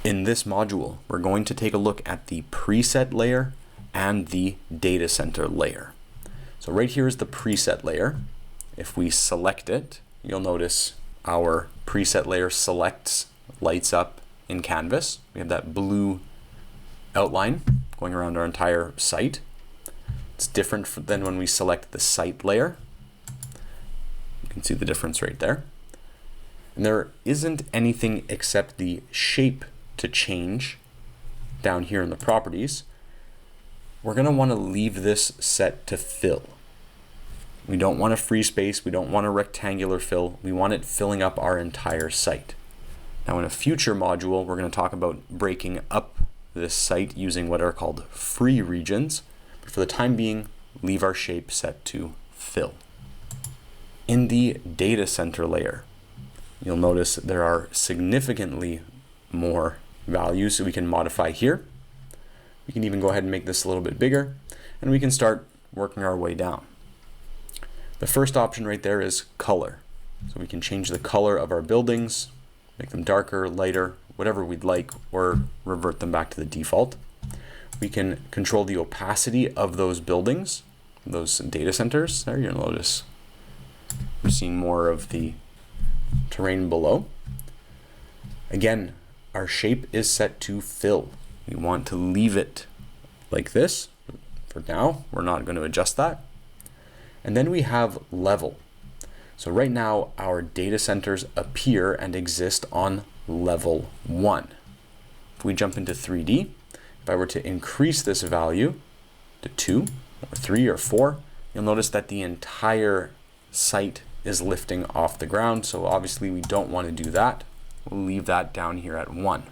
In this module, we're going to take a look at the preset layer and the data center layer. So right here is the preset layer. If we select it, you'll notice our preset layer selects, lights up in Canvas. We have that blue outline going around our entire site. It's different than when we select the site layer. You can see the difference right there. And there isn't anything except the shape to change down here in the properties. We're going to want to leave this set to fill. We don't want a free space. We don't want a rectangular fill. We want it filling up our entire site. Now in a future module, we're going to talk about breaking up this site using what are called free regions. But for the time being, leave our shape set to fill. In the data center layer, you'll notice there are significantly more values that we can modify here. We can even go ahead and make this a little bit bigger, and we can start working our way down. The first option right there is color. So we can change the color of our buildings, make them darker, lighter, whatever we'd like, or revert them back to the default. We can control the opacity of those buildings, those data centers. There you'll notice we're seeing more of the terrain below. Again, our shape is set to fill. We want to leave it like this. For now, we're not going to adjust that. And then we have level. So right now, our data centers appear and exist on level 1. If we jump into 3D, if I were to increase this value to 2 or 3 or 4, you'll notice that the entire site is lifting off the ground. So obviously we don't want to do that. We'll leave that down here at 1.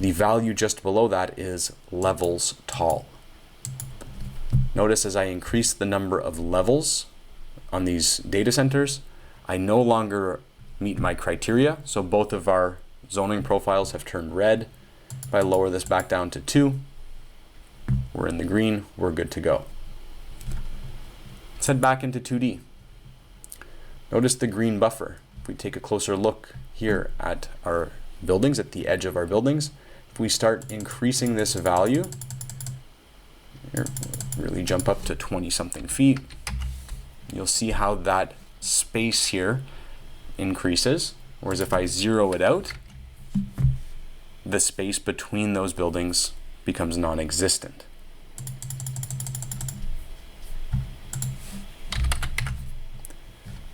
The value just below that is levels tall. Notice as I increase the number of levels on these data centers, I no longer meet my criteria. So both of our zoning profiles have turned red. If I lower this back down to 2, we're in the green, we're good to go. Let's head back into 2D. Notice the green buffer. If we take a closer look here at our buildings, at the edge of our buildings, if we start increasing this value, here, really jump up to 20 something feet, you'll see how that space here increases. Whereas if I zero it out, the space between those buildings becomes non-existent.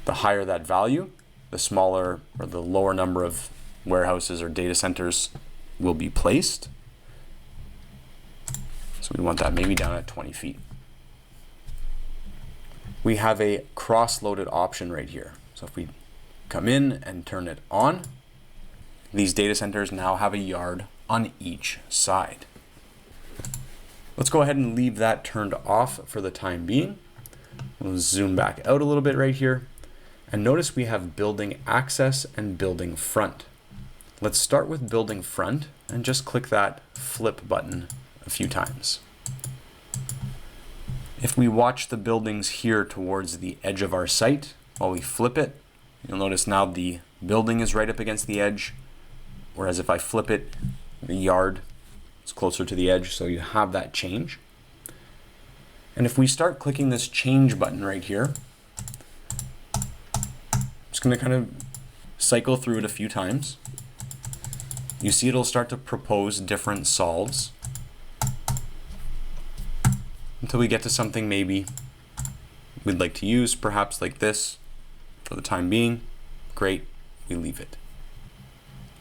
The higher that value, the smaller or the lower number of warehouses or data centers will be placed. So we want that maybe down at 20 feet. We have a cross-loaded option right here. So if we come in and turn it on, these data centers now have a yard on each side. Let's go ahead and leave that turned off for the time being. We'll zoom back out a little bit right here. And notice we have building access and building front. Let's start with building front and just click that flip button a few times. If we watch the buildings here towards the edge of our site, while we flip it, you'll notice now the building is right up against the edge, whereas if I flip it, the yard is closer to the edge, so you have that change. And if we start clicking this change button right here, I'm just going to kind of cycle through it a few times. You see it'll start to propose different solves until we get to something maybe we'd like to use, perhaps like this. For the time being, great, we leave it.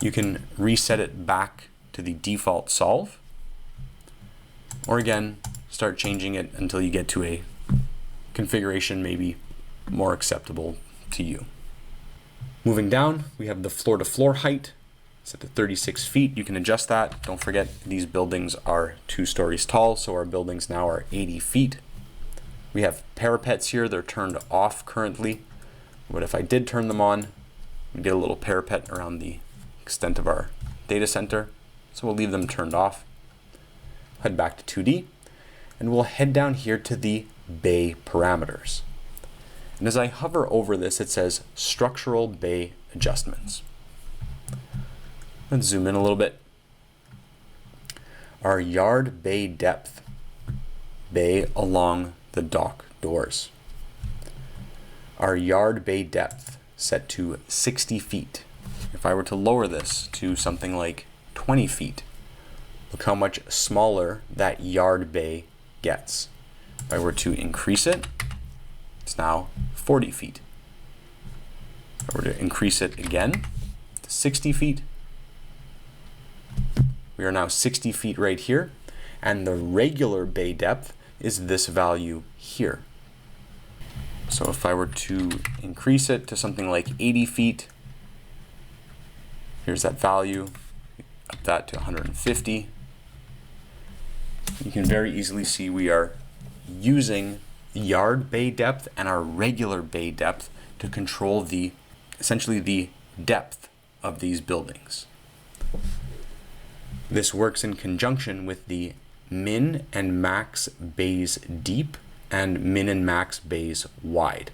You can reset it back to the default solve, or again, start changing it until you get to a configuration maybe more acceptable to you. Moving down, we have the floor-to-floor height. Set to 36 feet. You can adjust that. Don't forget these buildings are 2 stories tall, so our buildings now are 80 feet. We have parapets here. They're turned off currently. But if I did turn them on, we get a little parapet around the extent of our data center. So we'll leave them turned off. Head back to 2D, and we'll head down here to the bay parameters. And as I hover over this, it says structural bay adjustments. Let's zoom in a little bit. Our yard bay depth, bay along the dock doors. Our yard bay depth set to 60 feet. If I were to lower this to something like 20 feet, look how much smaller that yard bay gets. If I were to increase it, it's now 40 feet. If I were to increase it again to 60 feet, we are now 60 feet right here, and the regular bay depth is this value here. So if I were to increase it to something like 80 feet, here's that value, up that to 150. You can very easily see we are using yard bay depth and our regular bay depth to control essentially the depth of these buildings. This works in conjunction with the min and max bays deep and min and max bays wide.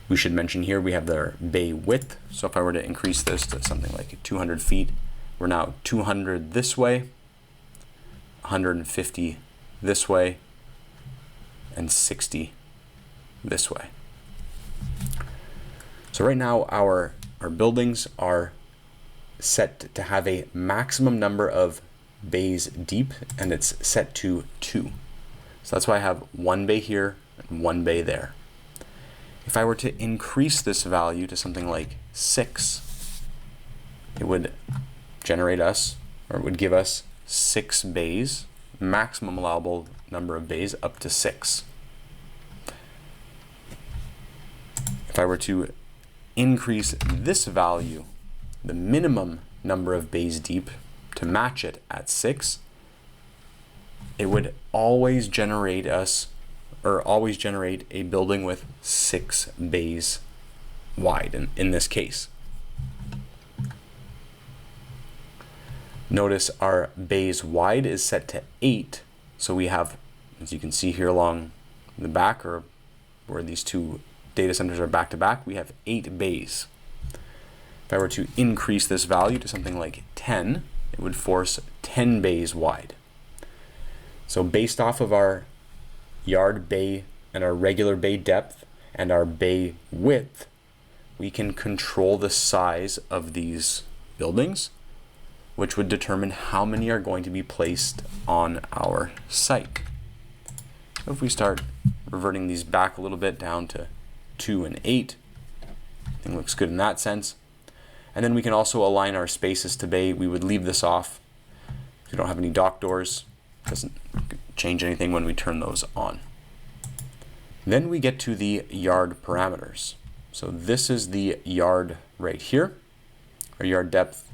We should mention here we have their bay width. So if I were to increase this to something like 200 feet, we're now 200 this way, 150 this way, and 60 this way. So right now our buildings are set to have a maximum number of bays deep, and it's set to 2. So that's why I have one bay here and one bay there. If I were to increase this value to something like 6, it would generate us, or it would give us 6 bays, maximum allowable number of bays up to 6. If I were to increase this value, the minimum number of bays deep, to match it at 6, it would always generate a building with 6 bays wide in this case. Notice our bays wide is set to 8, so we have, as you can see here along the back, or where these two data centers are back to back, we have 8 bays. If I were to increase this value to something like 10, it would force 10 bays wide. So based off of our yard bay and our regular bay depth and our bay width, we can control the size of these buildings, which would determine how many are going to be placed on our site. So if we start reverting these back a little bit down to 2 and 8, everything looks good in that sense. And then we can also align our spaces to bay. We would leave this off. If we don't have any dock doors, it doesn't change anything when we turn those on. Then we get to the yard parameters. So this is the yard right here. Our yard depth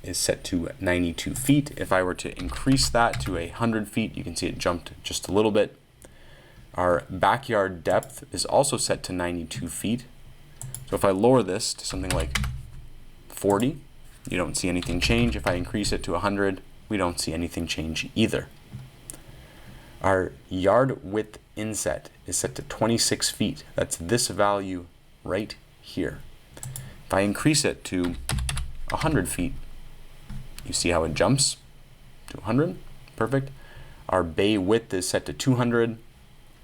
is set to 92 feet. If I were to increase that to 100 feet, you can see it jumped just a little bit. Our backyard depth is also set to 92 feet. So if I lower this to something like 40, you don't see anything change. If I increase it to 100, we don't see anything change either. Our yard width inset is set to 26 feet. That's this value right here. If I increase it to 100 feet, you see how it jumps to 100. Perfect. Our bay width is set to 200.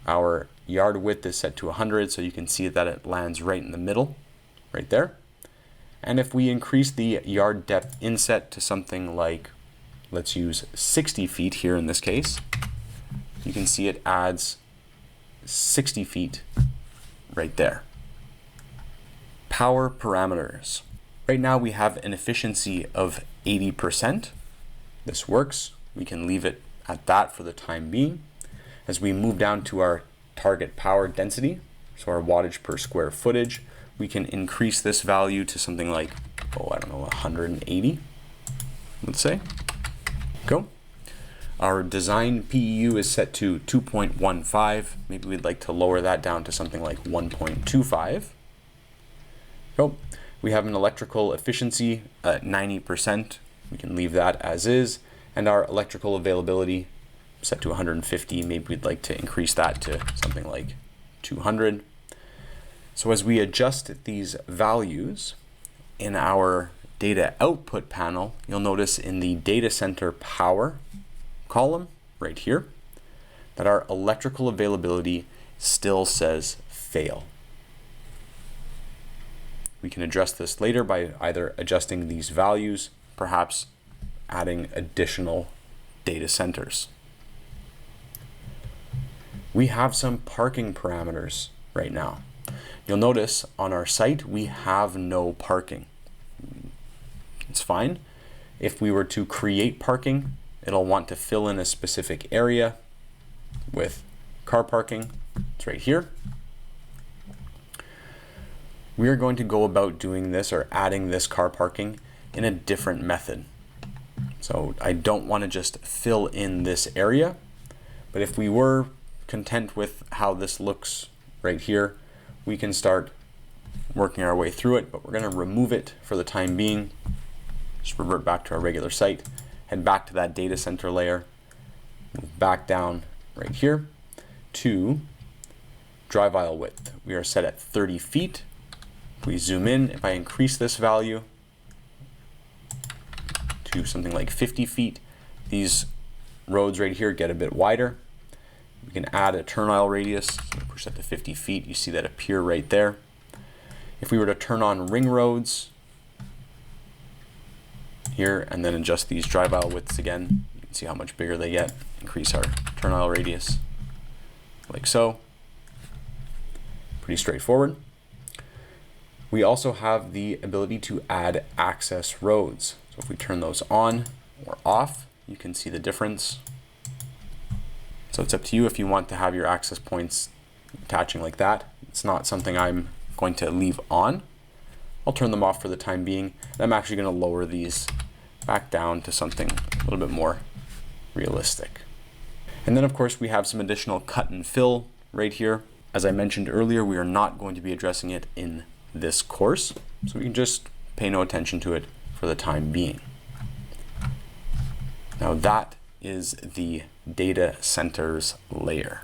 Our yard width is set to 100, so you can see that it lands right in the middle, right there. And if we increase the yard depth inset to something like, let's use 60 feet here in this case, you can see it adds 60 feet right there. Power parameters. Right now we have an efficiency of 80%. This works. We can leave it at that for the time being. As we move down to our target power density, so our wattage per square footage, we can increase this value to something like, 180, let's say. Go. Our design PEU is set to 2.15. Maybe we'd like to lower that down to something like 1.25. Go. We have an electrical efficiency at 90%. We can leave that as is. And our electrical availability set to 150. Maybe we'd like to increase that to something like 200. So as we adjust these values in our data output panel, you'll notice in the data center power column right here that our electrical availability still says fail. We can address this later by either adjusting these values, perhaps adding additional data centers. We have some parking parameters right now. You'll notice on our site we have no parking. It's fine. If we were to create parking, it'll want to fill in a specific area with car parking. It's right here. We are going to go about doing this or adding this car parking in a different method. So I don't want to just fill in this area, but if we were content with how this looks right here, we can start working our way through it, but we're going to remove it for the time being. Just revert back to our regular site, head back to that data center layer, move back down right here to drive aisle width. We are set at 30 feet. If we zoom in, if I increase this value to something like 50 feet, these roads right here get a bit wider. We can add a turn aisle radius, so push that to 50 feet. You see that appear right there. If we were to turn on ring roads here and then adjust these drive aisle widths again, you can see how much bigger they get. Increase our turn aisle radius like so. Pretty straightforward. We also have the ability to add access roads. So if we turn those on or off, you can see the difference. So it's up to you if you want to have your access points attaching like that. It's not something I'm going to leave on. I'll turn them off for the time being. And I'm actually going to lower these back down to something a little bit more realistic. And then of course we have some additional cut and fill right here. As I mentioned earlier, we are not going to be addressing it in this course, so we can just pay no attention to it for the time being. Now that is the data centers layer.